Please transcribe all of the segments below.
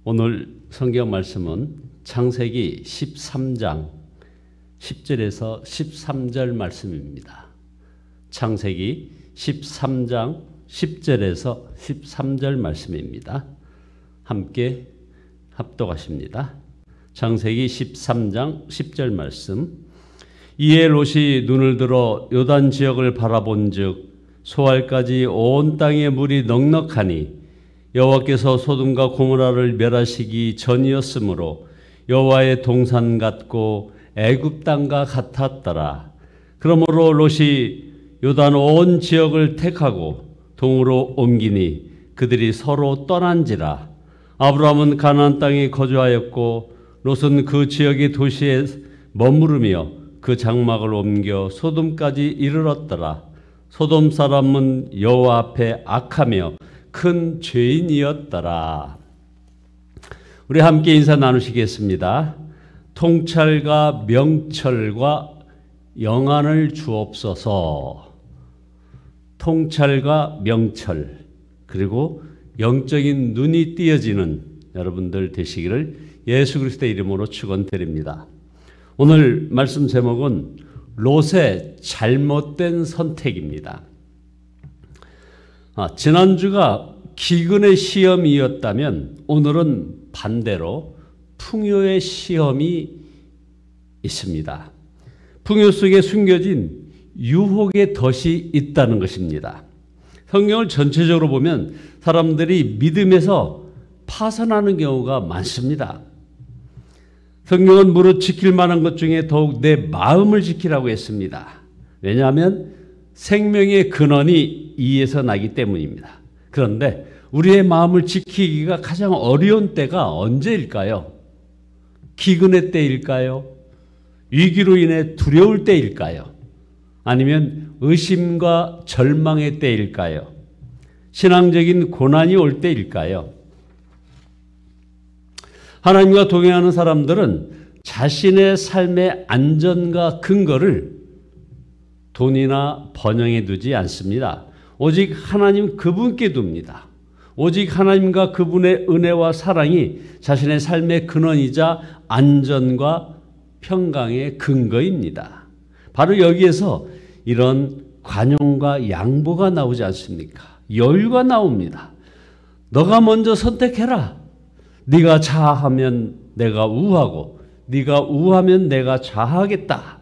오늘 성경 말씀은 창세기 13장 10절에서 13절 말씀입니다. 창세기 13장 10절에서 13절 말씀입니다. 함께 합독하십니다. 창세기 13장 10절 말씀. 이에 롯이 눈을 들어 요단 지역을 바라본즉 소알까지 온 땅에 물이 넉넉하니 여호와께서 소돔과 고모라를 멸하시기 전이었으므로 여호와의 동산 같고 애굽 땅과 같았더라. 그러므로 롯이 요단 온 지역을 택하고 동으로 옮기니 그들이 서로 떠난지라. 아브라함은 가나안 땅에 거주하였고 롯은 그 지역의 도시에 머무르며 그 장막을 옮겨 소돔까지 이르렀더라. 소돔 사람은 여호와 앞에 악하며 큰 죄인이었더라. 우리 함께 인사 나누시겠습니다. 통찰과 명철과 영안을 주옵소서. 통찰과 명철 그리고 영적인 눈이 띄어지는 여러분들 되시기를 예수 그리스도의 이름으로 축원드립니다. 오늘 말씀 제목은 롯의 잘못된 선택입니다. 지난주가 기근의 시험이었다면 오늘은 반대로 풍요의 시험이 있습니다. 풍요 속에 숨겨진 유혹의 덫이 있다는 것입니다. 성경을 전체적으로 보면 사람들이 믿음에서 파산하는 경우가 많습니다. 성경은 무릇 지킬 만한 것 중에 더욱 내 마음을 지키라고 했습니다. 왜냐하면 생명의 근원이 이에서 나기 때문입니다. 그런데 우리의 마음을 지키기가 가장 어려운 때가 언제일까요? 기근의 때일까요? 위기로 인해 두려울 때일까요? 아니면 의심과 절망의 때일까요? 신앙적인 고난이 올 때일까요? 하나님과 동행하는 사람들은 자신의 삶의 안전과 근거를 돈이나 번영에 두지 않습니다. 오직 하나님 그분께 둡니다. 오직 하나님과 그분의 은혜와 사랑이 자신의 삶의 근원이자 안전과 평강의 근거입니다. 바로 여기에서 이런 관용과 양보가 나오지 않습니까? 여유가 나옵니다. 너가 먼저 선택해라. 네가 자하면 내가 우하고 네가 우하면 내가 자하겠다.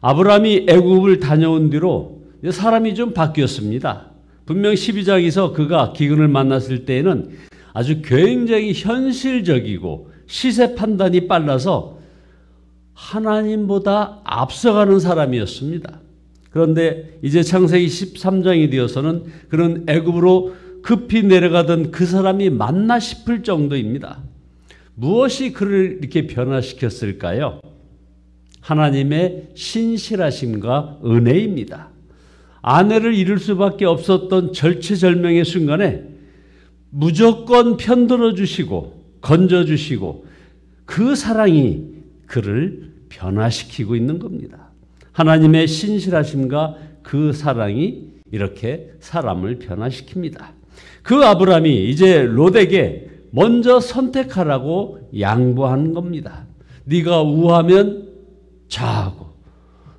아브라함이 애굽을 다녀온 뒤로 사람이 좀 바뀌었습니다. 분명 12장에서 그가 기근을 만났을 때에는 아주 굉장히 현실적이고 시세 판단이 빨라서 하나님보다 앞서가는 사람이었습니다. 그런데 이제 창세기 13장이 되어서는 그런 애굽으로 급히 내려가던 그 사람이 맞나 싶을 정도입니다. 무엇이 그를 이렇게 변화시켰을까요? 하나님의 신실하심과 은혜입니다. 아내를 잃을 수밖에 없었던 절체절명의 순간에 무조건 편들어 주시고 건져 주시고 그 사랑이 그를 변화시키고 있는 겁니다. 하나님의 신실하심과 그 사랑이 이렇게 사람을 변화시킵니다. 그 아브라함이 이제 롯에게 먼저 선택하라고 양보하는 겁니다. 네가 우하면 좌하고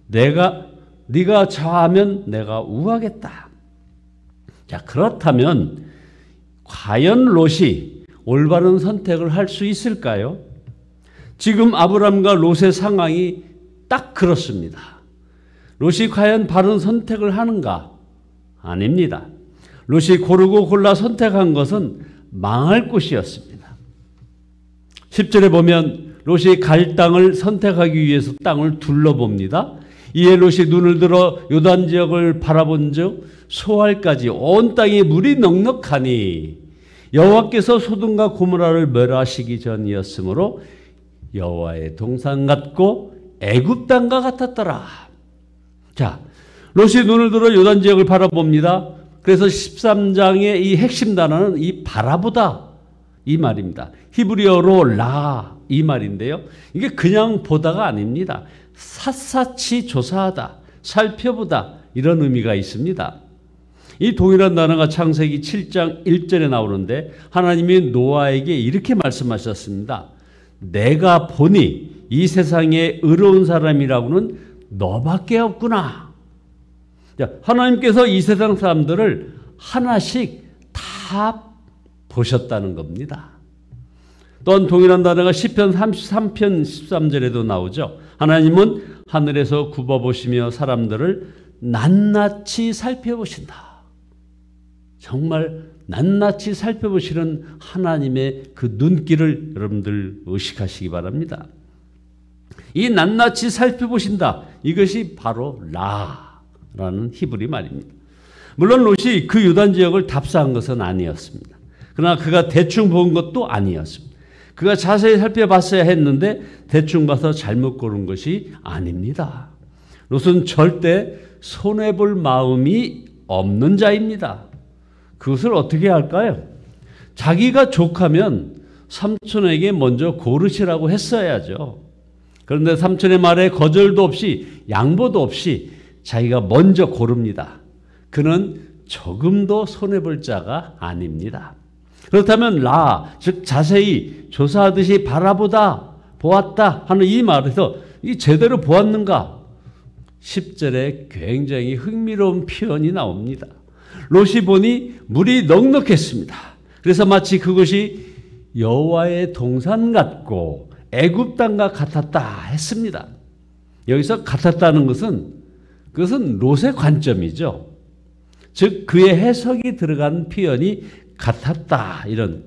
네가 좌하면 내가 우하겠다. 자, 그렇다면 과연 롯이 올바른 선택을 할 수 있을까요? 지금 아브라함과 롯의 상황이 딱 그렇습니다. 롯이 과연 바른 선택을 하는가? 아닙니다. 롯이 고르고 골라 선택한 것은 망할 곳이었습니다. 10절에 보면 롯이 갈 땅을 선택하기 위해서 땅을 둘러봅니다. 이에 롯이 눈을 들어 요단 지역을 바라본즉 소알까지 온 땅에 물이 넉넉하니 여호와께서 소돔과 고모라를 멸하시기 전이었으므로 여호와의 동산 같고 애굽 땅과 같았더라. 자, 롯이 눈을 들어 요단 지역을 바라봅니다. 그래서 13장의 이 핵심 단어는 이 바라보다 이 말입니다. 히브리어로 라 이 말인데요. 이게 그냥 보다가 아닙니다. 샅샅이 조사하다, 살펴보다 이런 의미가 있습니다. 이 동일한 단어가 창세기 7장 1절에 나오는데 하나님이 노아에게 이렇게 말씀하셨습니다. 내가 보니 이 세상에 의로운 사람이라고는 너밖에 없구나. 하나님께서 이 세상 사람들을 하나씩 다 보셨다는 겁니다. 또한 동일한 단어가 시편 33편 13절에도 나오죠. 하나님은 하늘에서 굽어보시며 사람들을 낱낱이 살펴보신다. 정말 낱낱이 살펴보시는 하나님의 그 눈길을 여러분들 의식하시기 바랍니다. 이 낱낱이 살펴보신다. 이것이 바로 라라는 히브리 말입니다. 물론 롯이 그 유단 지역을 답사한 것은 아니었습니다. 그러나 그가 대충 본 것도 아니었습니다. 그가 자세히 살펴봤어야 했는데 대충 봐서 잘못 고른 것이 아닙니다. 롯은 절대 손해볼 마음이 없는 자입니다. 그것을 어떻게 할까요? 자기가 족하면 삼촌에게 먼저 고르시라고 했어야죠. 그런데 삼촌의 말에 거절도 없이 양보도 없이 자기가 먼저 고릅니다. 그는 조금도 손해볼 자가 아닙니다. 그렇다면 즉 자세히 조사하듯이 보았다 하는 이 말에서 이 제대로 보았는가? 10절에 굉장히 흥미로운 표현이 나옵니다. 롯이 보니 물이 넉넉했습니다. 그래서 마치 그것이 여호와의 동산 같고 애굽 땅과 같았다 했습니다. 여기서 같았다는 그것은 롯의 관점이죠. 즉 그의 해석이 들어간 표현이 같았다. 이런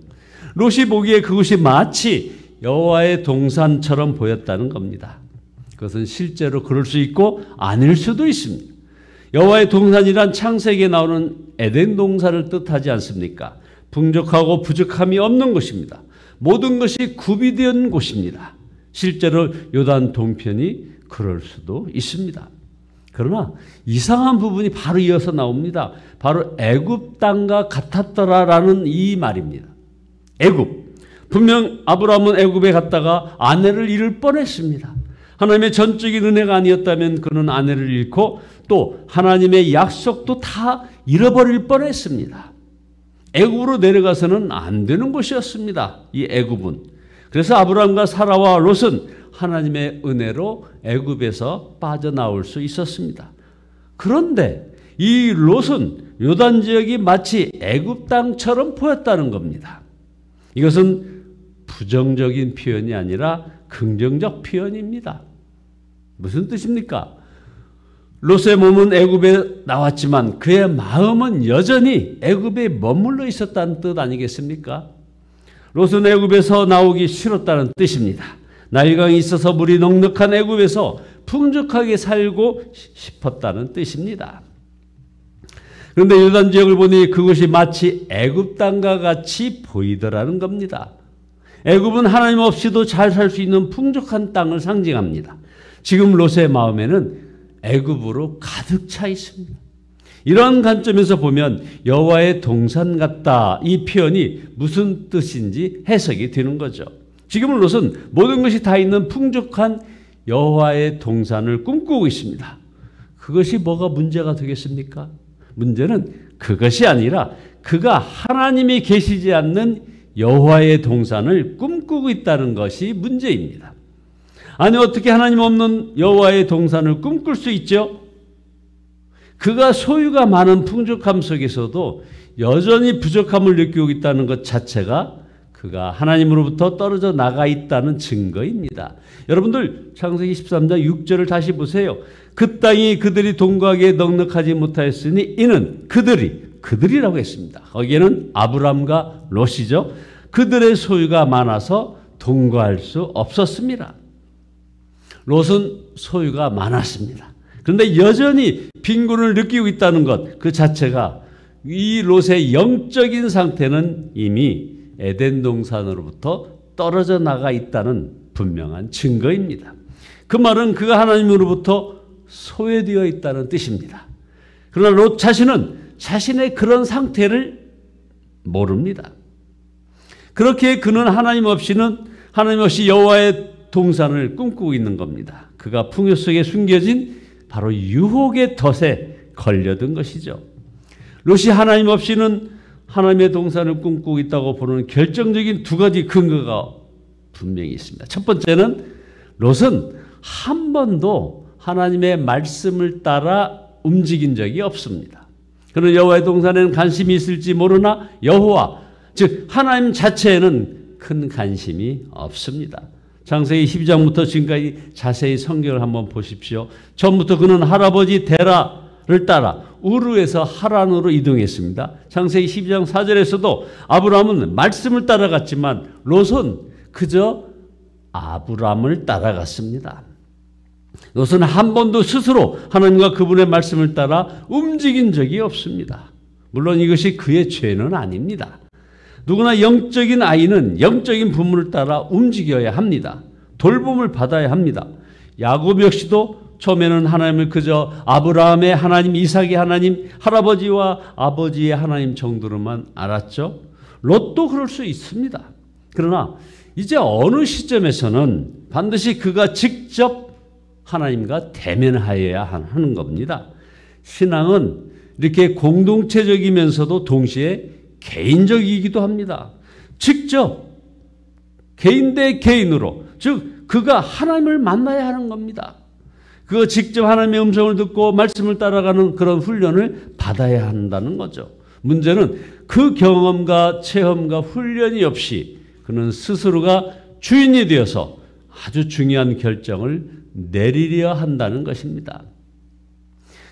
롯이 보기에 그것이 마치 여호와의 동산처럼 보였다는 겁니다. 그것은 실제로 그럴 수 있고 아닐 수도 있습니다. 여호와의 동산이란 창세기에 나오는 에덴 동산을 뜻하지 않습니까? 풍족하고 부족함이 없는 곳입니다. 모든 것이 구비된 곳입니다. 실제로 요단 동편이 그럴 수도 있습니다. 그러나 이상한 부분이 바로 이어서 나옵니다. 바로 애굽 땅과 같았더라라는 이 말입니다. 애굽. 분명 아브라함은 애굽에 갔다가 아내를 잃을 뻔했습니다. 하나님의 전적인 은혜가 아니었다면 그는 아내를 잃고 또 하나님의 약속도 다 잃어버릴 뻔했습니다. 애굽으로 내려가서는 안 되는 곳이었습니다. 이 애굽은. 그래서 아브라함과 사라와 롯은 하나님의 은혜로 애굽에서 빠져나올 수 있었습니다. 그런데 이 롯은 요단 지역이 마치 애굽 땅처럼 보였다는 겁니다. 이것은 부정적인 표현이 아니라 긍정적 표현입니다. 무슨 뜻입니까? 롯의 몸은 애굽에 나왔지만 그의 마음은 여전히 애굽에 머물러 있었다는 뜻 아니겠습니까? 롯은 애굽에서 나오기 싫었다는 뜻입니다. 나일강이 있어서 물이 넉넉한 애굽에서 풍족하게 살고 싶었다는 뜻입니다. 그런데 요단 지역을 보니 그것이 마치 애굽 땅과 같이 보이더라는 겁니다. 애굽은 하나님 없이도 잘 살 수 있는 풍족한 땅을 상징합니다. 지금 롯의 마음에는 애굽으로 가득 차 있습니다. 이런 관점에서 보면 여호와의 동산 같다 이 표현이 무슨 뜻인지 해석이 되는 거죠. 지금 롯은 모든 것이 다 있는 풍족한 여호와의 동산을 꿈꾸고 있습니다. 그것이 뭐가 문제가 되겠습니까? 문제는 그것이 아니라 그가 하나님이 계시지 않는 여호와의 동산을 꿈꾸고 있다는 것이 문제입니다. 아니 어떻게 하나님 없는 여호와의 동산을 꿈꿀 수 있죠? 그가 소유가 많은 풍족함 속에서도 여전히 부족함을 느끼고 있다는 것 자체가 그가 하나님으로부터 떨어져 나가 있다는 증거입니다. 여러분들 창세기 13장 6절을 다시 보세요. 그 땅이 그들이 동거하기에 넉넉하지 못하였으니 이는 그들이라고 했습니다. 거기에는 아브람과 롯이죠. 그들의 소유가 많아서 동거할 수 없었습니다. 롯은 소유가 많았습니다. 그런데 여전히 빈곤을 느끼고 있다는 것 그 자체가 이 롯의 영적인 상태는 이미 에덴 동산으로부터 떨어져 나가 있다는 분명한 증거입니다. 그 말은 그가 하나님으로부터 소외되어 있다는 뜻입니다. 그러나 롯 자신은 자신의 그런 상태를 모릅니다. 그렇게 그는 하나님 없이 여호와의 동산을 꿈꾸고 있는 겁니다. 그가 풍요 속에 숨겨진 바로 유혹의 덫에 걸려든 것이죠. 롯이 하나님 없이는 하나님의 동산을 꿈꾸고 있다고 보는 결정적인 두 가지 근거가 분명히 있습니다. 첫 번째는 롯은 한 번도 하나님의 말씀을 따라 움직인 적이 없습니다. 그는 여호와의 동산에는 관심이 있을지 모르나 여호와, 즉 하나님 자체에는 큰 관심이 없습니다. 창세기 12장부터 지금까지 자세히 성경을 한번 보십시오. 처음부터 그는 할아버지 데라를 따라 우르에서 하란으로 이동했습니다. 창세기 12장 4절에서도 아브라함은 말씀을 따라갔지만 롯은 그저 아브라함을 따라갔습니다. 롯은 한 번도 스스로 하나님과 그분의 말씀을 따라 움직인 적이 없습니다. 물론 이것이 그의 죄는 아닙니다. 누구나 영적인 아이는 영적인 부모를 따라 움직여야 합니다. 돌봄을 받아야 합니다. 야곱 역시도 처음에는 하나님을 그저 아브라함의 하나님, 이삭의 하나님, 할아버지와 아버지의 하나님 정도로만 알았죠. 롯도 그럴 수 있습니다. 그러나 이제 어느 시점에서는 반드시 그가 직접 하나님과 대면하여야 하는 겁니다. 신앙은 이렇게 공동체적이면서도 동시에 개인적이기도 합니다. 직접 개인 대 개인으로, 즉 그가 하나님을 만나야 하는 겁니다. 그가 직접 하나님의 음성을 듣고 말씀을 따라가는 그런 훈련을 받아야 한다는 거죠. 문제는 그 경험과 체험과 훈련이 없이 그는 스스로가 주인이 되어서 아주 중요한 결정을 내리려 한다는 것입니다.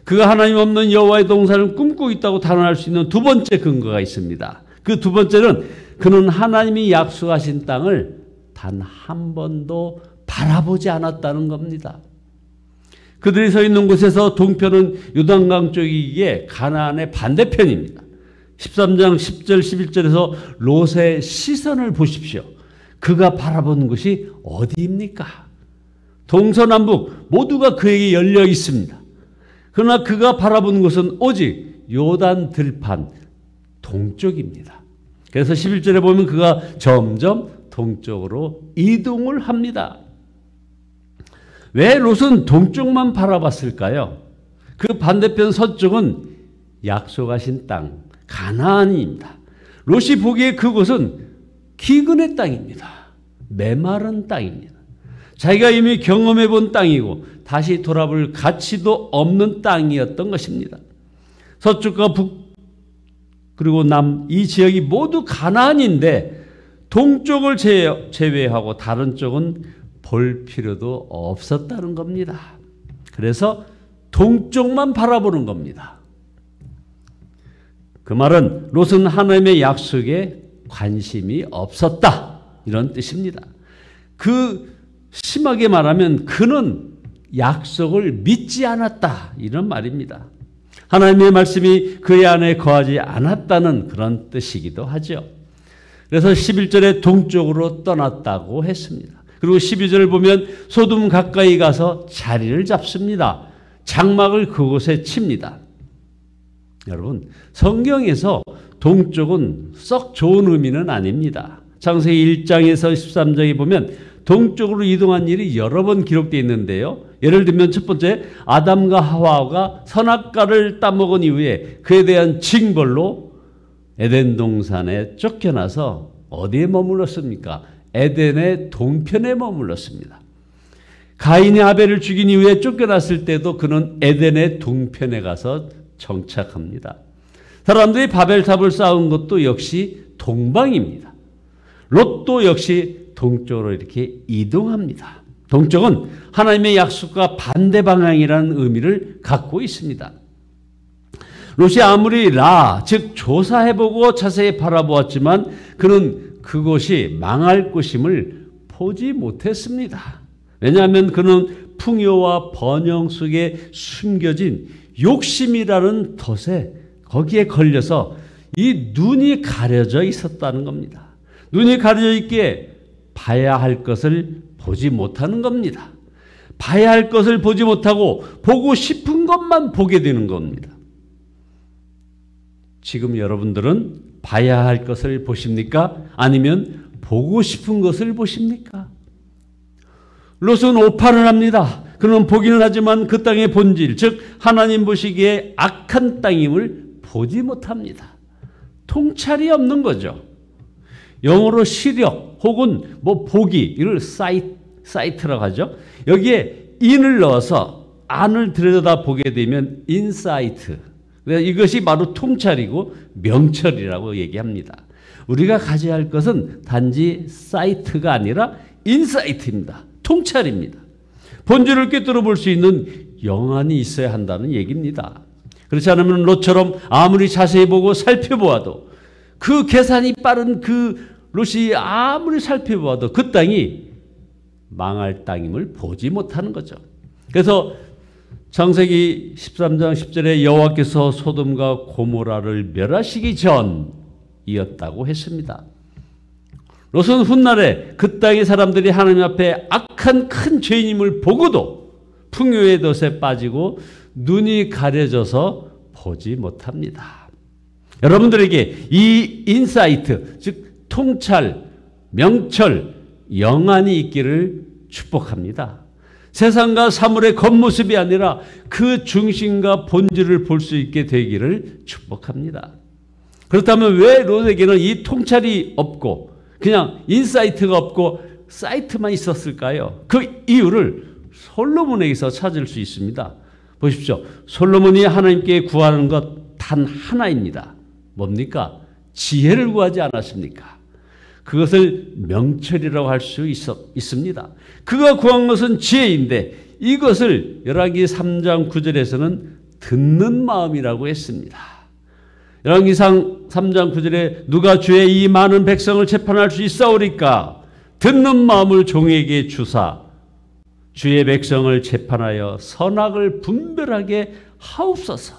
그가 하나님 없는 여호와의 동산을 꿈꾸고 있다고 단언할 수 있는 두 번째 근거가 있습니다. 그 두 번째는 그는 하나님이 약속하신 땅을 단 한 번도 바라보지 않았다는 겁니다. 그들이 서 있는 곳에서 동편은 요단강 쪽이기에 가나안의 반대편입니다. 13장 10절 11절에서 롯의 시선을 보십시오. 그가 바라본 곳이 어디입니까? 동서남북 모두가 그에게 열려 있습니다. 그러나 그가 바라본 곳은 오직 요단 들판 동쪽입니다. 그래서 11절에 보면 그가 점점 동쪽으로 이동을 합니다. 왜 롯은 동쪽만 바라봤을까요? 그 반대편 서쪽은 약속하신 땅, 가나안입니다. 롯이 보기에 그곳은 기근의 땅입니다. 메마른 땅입니다. 자기가 이미 경험해 본 땅이고 다시 돌아볼 가치도 없는 땅이었던 것입니다. 서쪽과 북 그리고 남 이 지역이 모두 가나안인데 동쪽을 제외하고 다른 쪽은 볼 필요도 없었다는 겁니다. 그래서 동쪽만 바라보는 겁니다. 그 말은 롯은 하나님의 약속에 관심이 없었다, 이런 뜻입니다. 심하게 말하면 그는 약속을 믿지 않았다, 이런 말입니다. 하나님의 말씀이 그의 안에 거하지 않았다는 그런 뜻이기도 하죠. 그래서 11절에 동쪽으로 떠났다고 했습니다. 그리고 12절을 보면 소돔 가까이 가서 자리를 잡습니다. 장막을 그곳에 칩니다. 여러분, 성경에서 동쪽은 썩 좋은 의미는 아닙니다. 창세기 1장에서 13장에 보면 동쪽으로 이동한 일이 여러 번 기록되어 있는데요. 예를 들면 첫 번째, 아담과 하와가 선악과를 따먹은 이후에 그에 대한 징벌로 에덴 동산에 쫓겨나서 어디에 머물렀습니까? 에덴의 동편에 머물렀습니다. 가인이 아벨을 죽인 이후에 쫓겨났을 때도 그는 에덴의 동편에 가서 정착합니다. 사람들이 바벨탑을 쌓은 것도 역시 동방입니다. 롯도 역시 동쪽으로 이렇게 이동합니다. 동쪽은 하나님의 약속과 반대 방향이라는 의미를 갖고 있습니다. 롯이 아무리 즉 조사해보고 자세히 바라보았지만 그는 그곳이 망할 곳임을 보지 못했습니다. 왜냐하면 그는 풍요와 번영 속에 숨겨진 욕심이라는 덫에 거기에 걸려서 이 눈이 가려져 있었다는 겁니다. 눈이 가려져 있기에 봐야 할 것을 보지 못하는 겁니다. 봐야 할 것을 보지 못하고 보고 싶은 것만 보게 되는 겁니다. 지금 여러분들은 봐야 할 것을 보십니까? 아니면 보고 싶은 것을 보십니까? 롯은 오판을 합니다. 그는 보기는 하지만 그 땅의 본질, 즉 하나님 보시기에 악한 땅임을 보지 못합니다. 통찰이 없는 거죠. 영어로 시력 혹은 뭐 보기, 이걸 사이트라고 하죠. 여기에 in을 넣어서 안을 들여다보게 되면 인사이트. 이것이 바로 통찰이고 명철이라고 얘기합니다. 우리가 가져야 할 것은 단지 사이트가 아니라 인사이트입니다. 통찰입니다. 본질을 꿰뚫어 볼 수 있는 영안이 있어야 한다는 얘기입니다. 그렇지 않으면 롯처럼 아무리 자세히 보고 살펴보아도, 그 계산이 빠른 그 롯이 아무리 살펴보아도 그 땅이 망할 땅임을 보지 못하는 거죠. 그래서 창세기 13장 10절에 여호와께서 소돔과 고모라를 멸하시기 전이었다고 했습니다. 롯은 훗날에 그 땅의 사람들이 하나님 앞에 악한 큰 죄인임을 보고도 풍요의 덫에 빠지고 눈이 가려져서 보지 못합니다. 여러분들에게 이 인사이트, 즉 통찰, 명철, 영안이 있기를 축복합니다. 세상과 사물의 겉모습이 아니라 그 중심과 본질을 볼 수 있게 되기를 축복합니다. 그렇다면 왜 롯에게는 이 통찰이 없고 그냥 인사이트가 없고 사이트만 있었을까요? 그 이유를 솔로몬에게서 찾을 수 있습니다. 보십시오. 솔로몬이 하나님께 구하는 것 단 하나입니다. 뭡니까? 지혜를 구하지 않았습니까? 그것을 명철이라고 할 수 있습니다. 그가 구한 것은 지혜인데 이것을 열왕기 3장 9절에서는 듣는 마음이라고 했습니다. 열왕기 3장 9절에 누가 주의 이 많은 백성을 재판할 수 있사오리까? 듣는 마음을 종에게 주사 주의 백성을 재판하여 선악을 분별하게 하옵소서.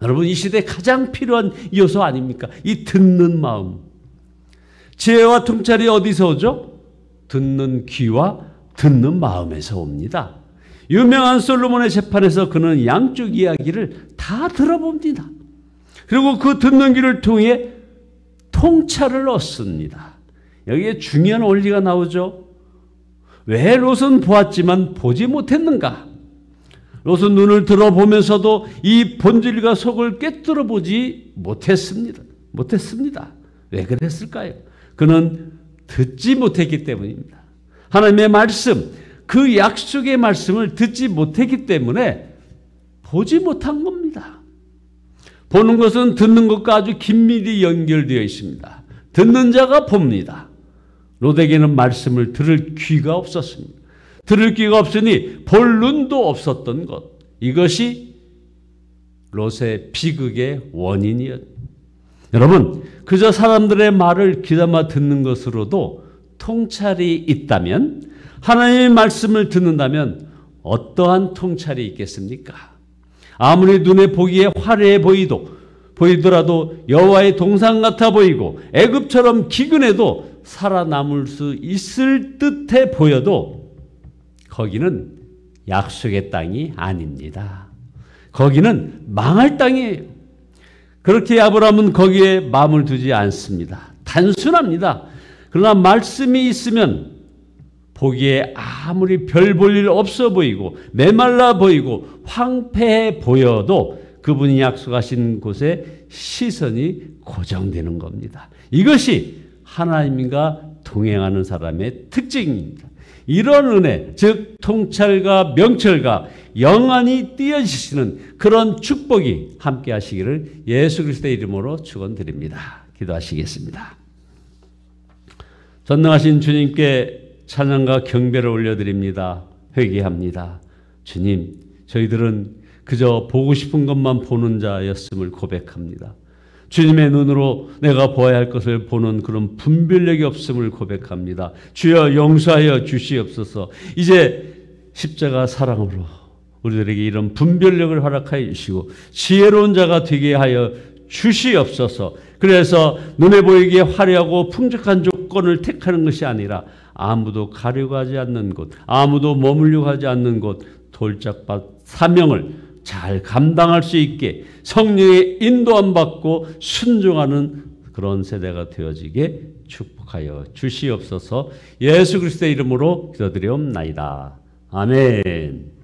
여러분, 이 시대에 가장 필요한 요소 아닙니까? 이 듣는 마음. 지혜와 통찰이 어디서 오죠? 듣는 귀와 듣는 마음에서 옵니다. 유명한 솔로몬의 재판에서 그는 양쪽 이야기를 다 들어봅니다. 그리고 그 듣는 귀를 통해 통찰을 얻습니다. 여기에 중요한 원리가 나오죠. 왜 롯은 보았지만 보지 못했는가? 롯은 눈을 들어보면서도 이 본질과 속을 꿰뚫어 보지 못했습니다. 왜 그랬을까요? 그는 듣지 못했기 때문입니다. 하나님의 말씀, 그 약속의 말씀을 듣지 못했기 때문에 보지 못한 겁니다. 보는 것은 듣는 것과 아주 긴밀히 연결되어 있습니다. 듣는 자가 봅니다. 롯에게는 말씀을 들을 귀가 없었습니다. 들을 귀가 없으니 볼 눈도 없었던 것. 이것이 롯의 비극의 원인이었습니다. 여러분, 그저 사람들의 말을 귀담아 듣는 것으로도 통찰이 있다면, 하나님의 말씀을 듣는다면 어떠한 통찰이 있겠습니까? 아무리 눈에 보기에 화려해 보이더라도 여호와의 동상 같아 보이고 애굽처럼 기근해도 살아남을 수 있을 듯해 보여도 거기는 약속의 땅이 아닙니다. 거기는 망할 땅이에요. 그렇게 아브라함은 거기에 마음을 두지 않습니다. 단순합니다. 그러나 말씀이 있으면 보기에 아무리 별 볼 일 없어 보이고 메말라 보이고 황폐해 보여도 그분이 약속하신 곳에 시선이 고정되는 겁니다. 이것이 하나님과 동행하는 사람의 특징입니다. 이런 은혜, 즉 통찰과 명철과 영안이 띄어지시는 그런 축복이 함께 하시기를 예수 그리스도의 이름으로 축원드립니다. 기도하시겠습니다. 전능하신 주님께 찬양과 경배를 올려드립니다. 회개합니다. 주님, 저희들은 그저 보고 싶은 것만 보는 자였음을 고백합니다. 주님의 눈으로 내가 보아야 할 것을 보는 그런 분별력이 없음을 고백합니다. 주여 용서하여 주시옵소서. 이제 십자가 사랑으로 우리들에게 이런 분별력을 허락하여 주시고 지혜로운 자가 되게 하여 주시옵소서. 그래서 눈에 보이기에 화려하고 풍족한 조건을 택하는 것이 아니라 아무도 가려고 하지 않는 곳, 아무도 머물려고 하지 않는 곳, 돌짝밭 사명을 잘 감당할 수 있게 성령의 인도함 받고 순종하는 그런 세대가 되어지게 축복하여 주시옵소서. 예수 그리스도의 이름으로 기도드리옵나이다. 아멘.